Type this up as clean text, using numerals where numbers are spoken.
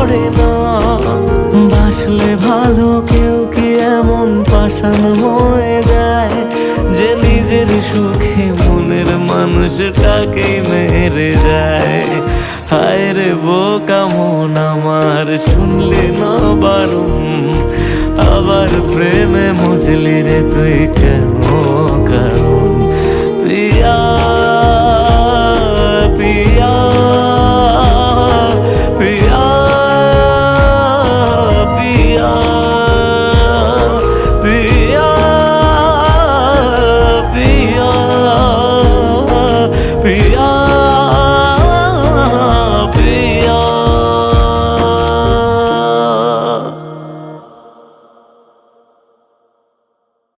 পড়ে না। বাসলে ভালো কেউ কি এমন পাষাণ হয়ে যায় যে নিজের সুখে মনের মানুষটাকেই মেরে যায়। হায় রে বোকা মন আমার, শুনলি না বারণ, আবার প্রেমে মজলি রে তুই কেন কারণ। প্রিয়া